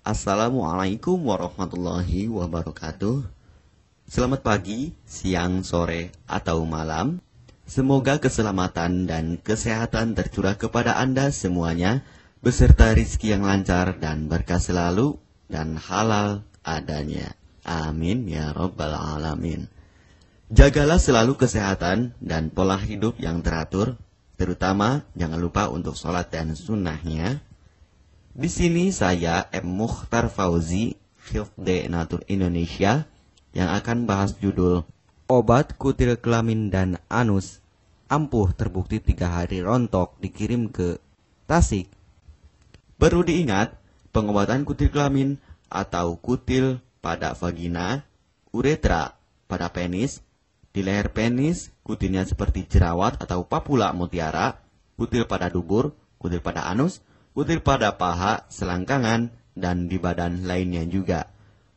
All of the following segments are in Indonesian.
Assalamualaikum warahmatullahi wabarakatuh. Selamat pagi, siang, sore, atau malam. Semoga keselamatan dan kesehatan tercurah kepada Anda semuanya, beserta rizki yang lancar dan berkah selalu, dan halal adanya. Amin ya rabbal alamin. Jagalah selalu kesehatan dan pola hidup yang teratur, terutama jangan lupa untuk sholat dan sunnahnya. Di sini saya M. Mukhtar Fauzi, Hifdz Natur Indonesia, yang akan bahas judul Obat Kutil Kelamin dan Anus ampuh terbukti 3 hari rontok dikirim ke Tasik. Perlu diingat, pengobatan kutil kelamin atau kutil pada vagina, uretra pada penis, di leher penis, kutilnya seperti jerawat atau papula mutiara, kutil pada dubur, kutil pada anus, kutil pada paha, selangkangan, dan di badan lainnya juga.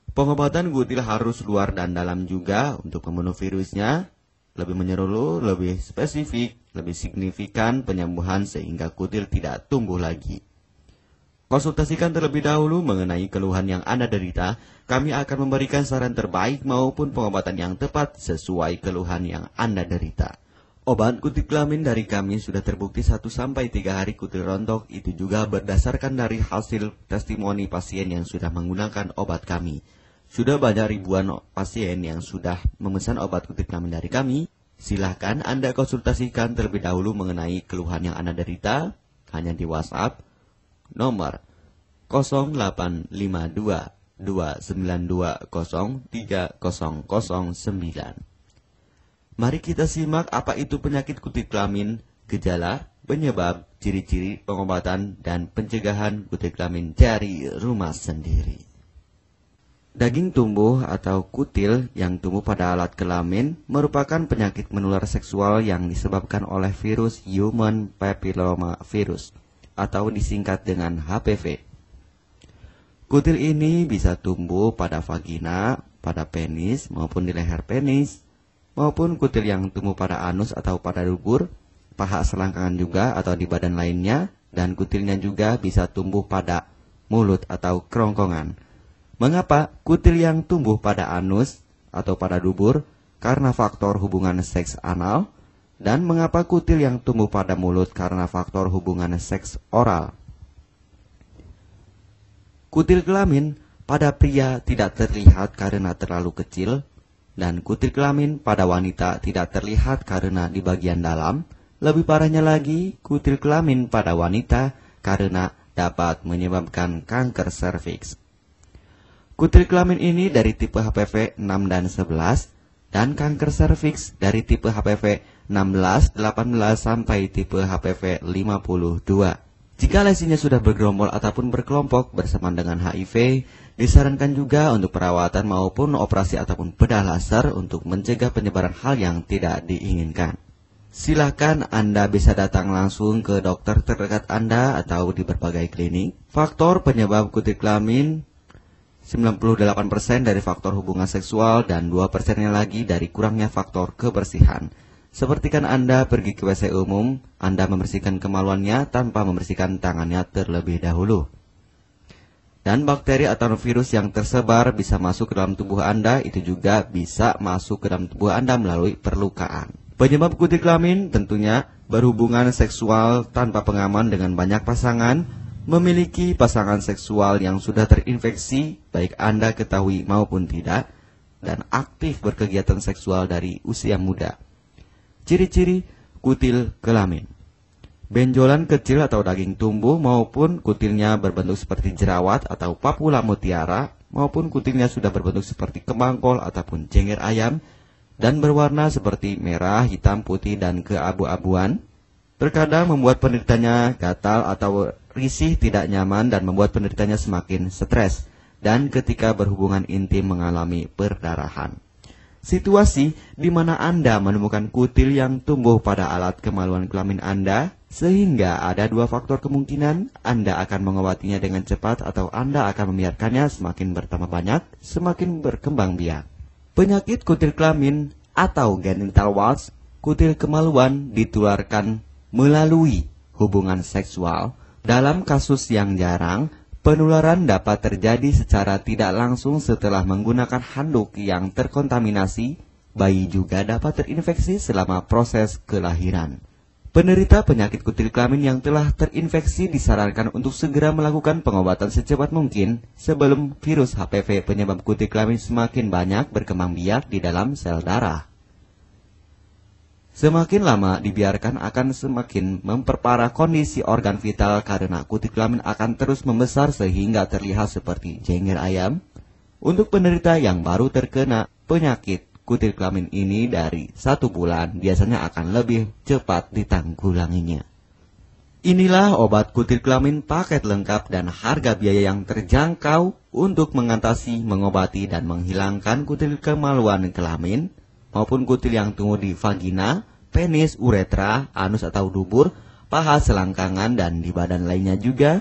Pengobatan kutil harus luar dan dalam juga untuk membunuh virusnya, lebih menyeluruh, lebih spesifik, lebih signifikan penyembuhan sehingga kutil tidak tumbuh lagi. Konsultasikan terlebih dahulu mengenai keluhan yang Anda derita, kami akan memberikan saran terbaik maupun pengobatan yang tepat sesuai keluhan yang Anda derita. Obat kutil kelamin dari kami sudah terbukti 1-3 hari kutil rontok, itu juga berdasarkan dari hasil testimoni pasien yang sudah menggunakan obat kami. Sudah banyak ribuan pasien yang sudah memesan obat kutil kelamin dari kami. Silahkan Anda konsultasikan terlebih dahulu mengenai keluhan yang Anda derita, hanya di WhatsApp nomor 0852 292 03009. Mari kita simak apa itu penyakit kutil kelamin, gejala, penyebab, ciri-ciri, pengobatan, dan pencegahan kutil kelamin dari rumah sendiri. Daging tumbuh atau kutil yang tumbuh pada alat kelamin merupakan penyakit menular seksual yang disebabkan oleh virus Human Papilloma Virus atau disingkat dengan HPV. Kutil ini bisa tumbuh pada vagina, pada penis, maupun di leher penis, maupun kutil yang tumbuh pada anus atau pada dubur, paha selangkangan juga atau di badan lainnya, dan kutilnya juga bisa tumbuh pada mulut atau kerongkongan. Mengapa kutil yang tumbuh pada anus atau pada dubur? Karena faktor hubungan seks anal. Dan mengapa kutil yang tumbuh pada mulut? Karena faktor hubungan seks oral. Kutil kelamin pada pria tidak terlihat karena terlalu kecil, dan kutil kelamin pada wanita tidak terlihat karena di bagian dalam. Lebih parahnya lagi, kutil kelamin pada wanita karena dapat menyebabkan kanker serviks. Kutil kelamin ini dari tipe HPV 6 dan 11, dan kanker serviks dari tipe HPV 16, 18 sampai tipe HPV 52. Jika lesinya sudah bergerombol ataupun berkelompok bersama dengan HIV, disarankan juga untuk perawatan maupun operasi ataupun bedah laser untuk mencegah penyebaran hal yang tidak diinginkan. Silakan Anda bisa datang langsung ke dokter terdekat Anda atau di berbagai klinik. Faktor penyebab kutil kelamin 98% dari faktor hubungan seksual dan 2%-nya lagi dari kurangnya faktor kebersihan. Sepertikan Anda pergi ke WC umum, Anda membersihkan kemaluannya tanpa membersihkan tangannya terlebih dahulu. Dan bakteri atau virus yang tersebar bisa masuk ke dalam tubuh Anda, itu juga bisa masuk ke dalam tubuh Anda melalui perlukaan. Penyebab kutil kelamin tentunya berhubungan seksual tanpa pengaman dengan banyak pasangan, memiliki pasangan seksual yang sudah terinfeksi, baik Anda ketahui maupun tidak, dan aktif berkegiatan seksual dari usia muda. Ciri-ciri kutil kelamin: benjolan kecil atau daging tumbuh maupun kutilnya berbentuk seperti jerawat atau papula mutiara, maupun kutilnya sudah berbentuk seperti kembang kol ataupun cengir ayam, dan berwarna seperti merah, hitam, putih, dan keabu-abuan. Terkadang membuat penderitanya gatal atau risih, tidak nyaman, dan membuat penderitanya semakin stres, dan ketika berhubungan intim mengalami perdarahan. Situasi di mana Anda menemukan kutil yang tumbuh pada alat kemaluan kelamin Anda, sehingga ada 2 faktor kemungkinan: Anda akan mengobatinya dengan cepat atau Anda akan membiarkannya semakin bertambah banyak, semakin berkembang biak. Penyakit kutil kelamin atau genital warts, kutil kemaluan, ditularkan melalui hubungan seksual. Dalam kasus yang jarang, Penularan dapat terjadi secara tidak langsung setelah menggunakan handuk yang terkontaminasi. Bayi juga dapat terinfeksi selama proses kelahiran. Penderita penyakit kutil kelamin yang telah terinfeksi disarankan untuk segera melakukan pengobatan secepat mungkin sebelum virus HPV penyebab kutil kelamin semakin banyak berkembang biak di dalam sel darah. Semakin lama dibiarkan akan semakin memperparah kondisi organ vital karena kutil kelamin akan terus membesar sehingga terlihat seperti jengger ayam. Untuk penderita yang baru terkena penyakit kutil kelamin ini dari 1 bulan biasanya akan lebih cepat ditanggulanginya. Inilah obat kutil kelamin paket lengkap dan harga biaya yang terjangkau untuk mengatasi, mengobati, dan menghilangkan kutil kemaluan kelamin maupun kutil yang tumbuh di vagina, penis, uretra, anus atau dubur, paha, selangkangan, dan di badan lainnya juga.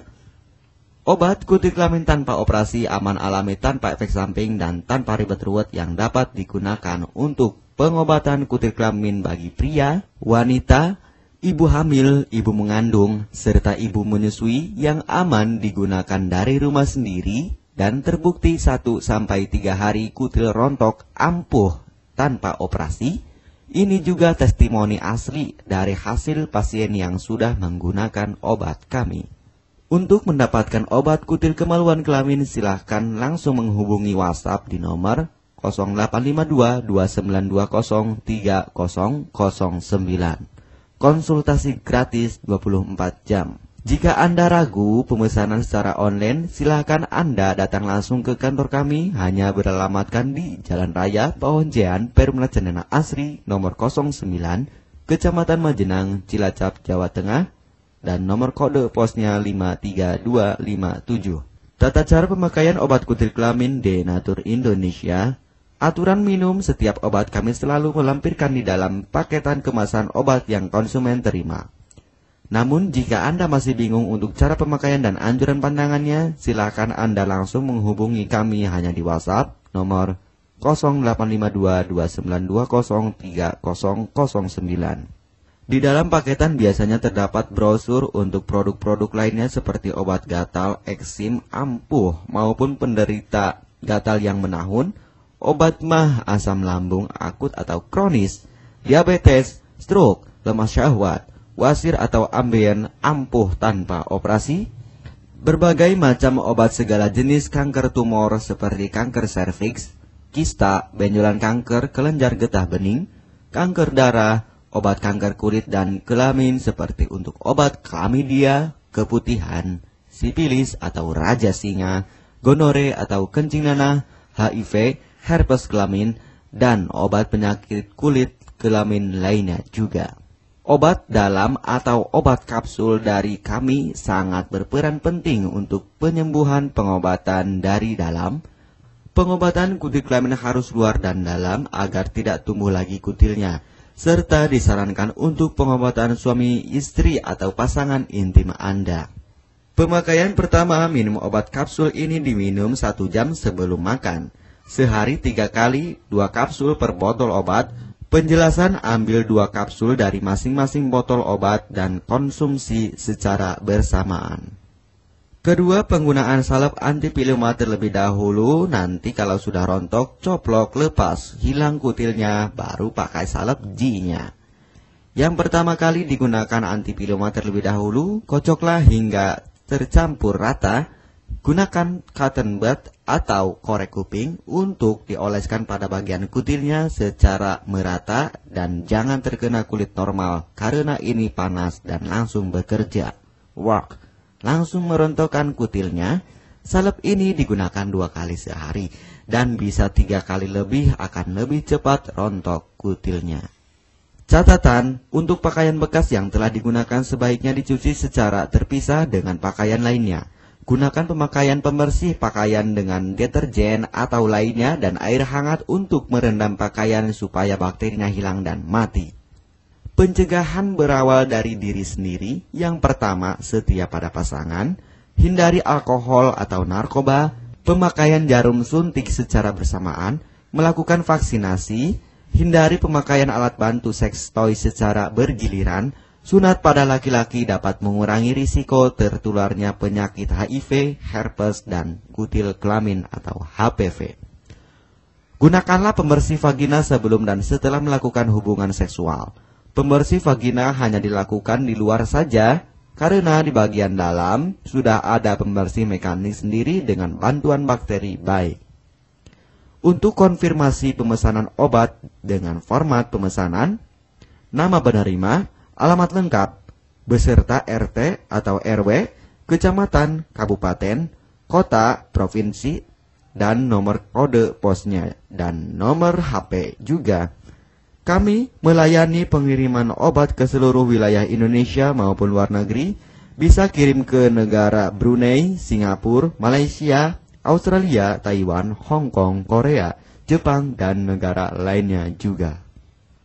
Obat kutil kelamin tanpa operasi, aman alami, tanpa efek samping, dan tanpa ribet ruwet yang dapat digunakan untuk pengobatan kutil kelamin bagi pria, wanita, ibu hamil, ibu mengandung, serta ibu menyusui yang aman digunakan dari rumah sendiri dan terbukti 1-3 hari kutil rontok ampuh tanpa operasi. Ini juga testimoni asli dari hasil pasien yang sudah menggunakan obat kami. Untuk mendapatkan obat kutil kemaluan kelamin, silahkan langsung menghubungi WhatsApp di nomor 0852 2920 3009. Konsultasi gratis 24 jam. Jika Anda ragu pemesanan secara online, silahkan Anda datang langsung ke kantor kami, hanya beralamatkan di Jalan Raya Pahonjean, Perumna Cendana Asri, nomor 09, Kecamatan Majenang, Cilacap, Jawa Tengah, dan nomor kode posnya 53257. Tata cara pemakaian obat kutil kelamin Denatur Indonesia. Aturan minum setiap obat kami selalu melampirkan di dalam paketan kemasan obat yang konsumen terima. Namun jika Anda masih bingung untuk cara pemakaian dan anjuran pandangannya, silakan Anda langsung menghubungi kami hanya di WhatsApp nomor 0852 2920 3009. Di dalam paketan biasanya terdapat brosur untuk produk-produk lainnya seperti obat gatal, eksim, ampuh maupun penderita gatal yang menahun, obat mah, asam lambung akut atau kronis, diabetes, stroke, lemah syahwat, wasir atau ambien ampuh tanpa operasi, berbagai macam obat segala jenis kanker tumor seperti kanker serviks, kista, benjolan kanker, kelenjar getah bening, kanker darah, obat kanker kulit dan kelamin seperti untuk obat klamidia, keputihan, sipilis atau raja singa, gonore atau kencing nanah, HIV, herpes kelamin, dan obat penyakit kulit kelamin lainnya juga. Obat dalam atau obat kapsul dari kami sangat berperan penting untuk penyembuhan pengobatan dari dalam. Pengobatan kutil kelamin harus luar dan dalam agar tidak tumbuh lagi kutilnya, serta disarankan untuk pengobatan suami, istri, atau pasangan intim Anda. Pemakaian pertama, minum obat kapsul ini diminum 1 jam sebelum makan. Sehari 3 kali, 2 kapsul per botol obat. Penjelasan, ambil 2 kapsul dari masing-masing botol obat dan konsumsi secara bersamaan. Kedua, penggunaan salep antipilema terlebih dahulu, nanti kalau sudah rontok, coplok, lepas, hilang kutilnya, baru pakai salep G-nya. Yang pertama kali digunakan antipilema terlebih dahulu, kocoklah hingga tercampur rata. Gunakan cotton bud atau korek kuping untuk dioleskan pada bagian kutilnya secara merata dan jangan terkena kulit normal karena ini panas dan langsung bekerja. Work. Langsung merontokkan kutilnya. Salep ini digunakan 2 kali sehari dan bisa 3 kali lebih akan lebih cepat rontok kutilnya. Catatan, untuk pakaian bekas yang telah digunakan sebaiknya dicuci secara terpisah dengan pakaian lainnya. Gunakan pemakaian pembersih pakaian dengan deterjen atau lainnya dan air hangat untuk merendam pakaian supaya bakterinya hilang dan mati. Pencegahan berawal dari diri sendiri. Yang pertama, setia pada pasangan, hindari alkohol atau narkoba, pemakaian jarum suntik secara bersamaan, melakukan vaksinasi, hindari pemakaian alat bantu seks toy secara bergiliran, Sunat pada laki-laki dapat mengurangi risiko tertularnya penyakit HIV, herpes, dan kutil kelamin atau HPV. Gunakanlah pembersih vagina sebelum dan setelah melakukan hubungan seksual. Pembersih vagina hanya dilakukan di luar saja, karena di bagian dalam sudah ada pembersih mekanik sendiri dengan bantuan bakteri baik. Untuk konfirmasi pemesanan obat dengan format pemesanan, nama penerima, alamat lengkap, beserta RT atau RW, kecamatan, kabupaten, kota, provinsi, dan nomor kode posnya, dan nomor HP juga. Kami melayani pengiriman obat ke seluruh wilayah Indonesia maupun luar negeri, bisa kirim ke negara Brunei, Singapura, Malaysia, Australia, Taiwan, Hong Kong, Korea, Jepang, dan negara lainnya juga.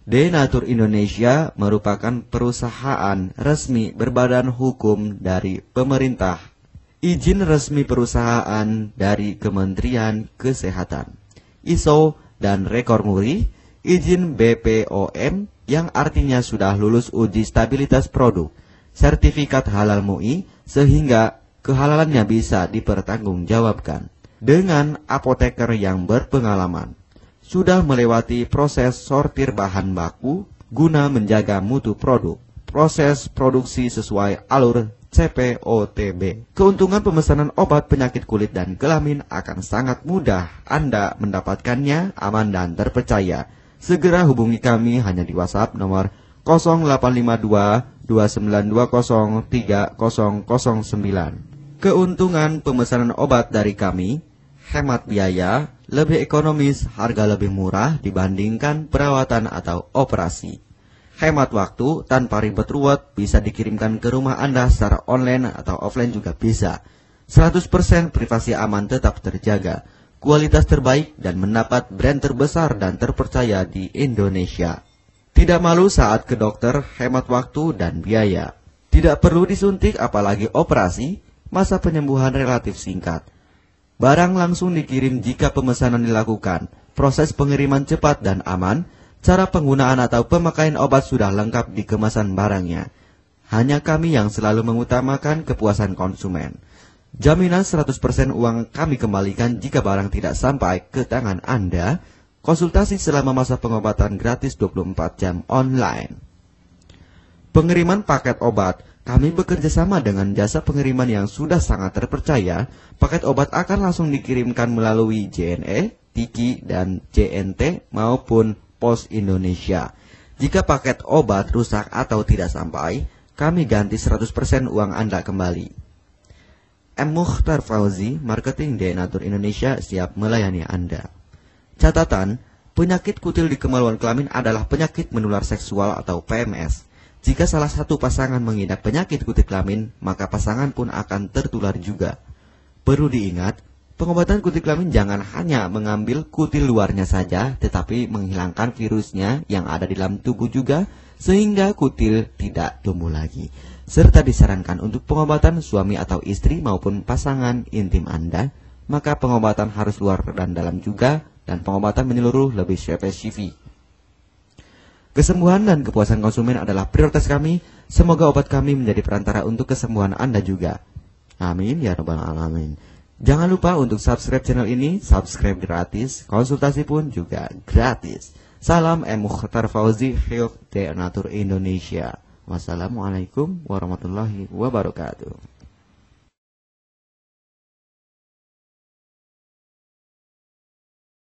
Denatur Indonesia merupakan perusahaan resmi berbadan hukum dari pemerintah. Izin resmi perusahaan dari Kementerian Kesehatan, ISO dan rekor muri, izin BPOM yang artinya sudah lulus uji stabilitas produk, sertifikat halal MUI sehingga kehalalannya bisa dipertanggungjawabkan, dengan apoteker yang berpengalaman, sudah melewati proses sortir bahan baku guna menjaga mutu produk, proses produksi sesuai alur CPOTB. Keuntungan pemesanan obat penyakit kulit dan kelamin akan sangat mudah. Anda mendapatkannya aman dan terpercaya. Segera hubungi kami hanya di WhatsApp nomor 0852 2920 3009. Keuntungan pemesanan obat dari kami, hemat biaya, lebih ekonomis, harga lebih murah dibandingkan perawatan atau operasi. Hemat waktu tanpa ribet ruwet, bisa dikirimkan ke rumah Anda secara online atau offline juga bisa. 100% privasi aman tetap terjaga, kualitas terbaik dan mendapat brand terbesar dan terpercaya di Indonesia. Tidak malu saat ke dokter, hemat waktu dan biaya. Tidak perlu disuntik apalagi operasi, masa penyembuhan relatif singkat. Barang langsung dikirim jika pemesanan dilakukan, proses pengiriman cepat dan aman. Cara penggunaan atau pemakaian obat sudah lengkap di kemasan barangnya. Hanya kami yang selalu mengutamakan kepuasan konsumen. Jaminan 100% uang kami kembalikan jika barang tidak sampai ke tangan Anda. Konsultasi selama masa pengobatan gratis 24 jam online. Pengiriman paket obat. Kami bekerja sama dengan jasa pengiriman yang sudah sangat terpercaya. Paket obat akan langsung dikirimkan melalui JNE, Tiki, dan JNT maupun Pos Indonesia. Jika paket obat rusak atau tidak sampai, kami ganti 100% uang Anda kembali. M. Mukhtar Fauzi, Marketing Denatur Indonesia, siap melayani Anda. Catatan, penyakit kutil di kemaluan kelamin adalah penyakit menular seksual atau PMS. Jika salah satu pasangan mengidap penyakit kutil kelamin, maka pasangan pun akan tertular juga. Perlu diingat, pengobatan kutil kelamin jangan hanya mengambil kutil luarnya saja, tetapi menghilangkan virusnya yang ada di dalam tubuh juga, sehingga kutil tidak tumbuh lagi. Serta disarankan untuk pengobatan suami atau istri maupun pasangan intim Anda, maka pengobatan harus luar dan dalam juga, dan pengobatan menyeluruh lebih spesifik. Kesembuhan dan kepuasan konsumen adalah prioritas kami. Semoga obat kami menjadi perantara untuk kesembuhan Anda juga. Amin ya rabbal alamin. Jangan lupa untuk subscribe channel ini, subscribe gratis, konsultasi pun juga gratis. Salam M. Mukhtar Fauzi, Health Denatur Indonesia. Wassalamualaikum warahmatullahi wabarakatuh.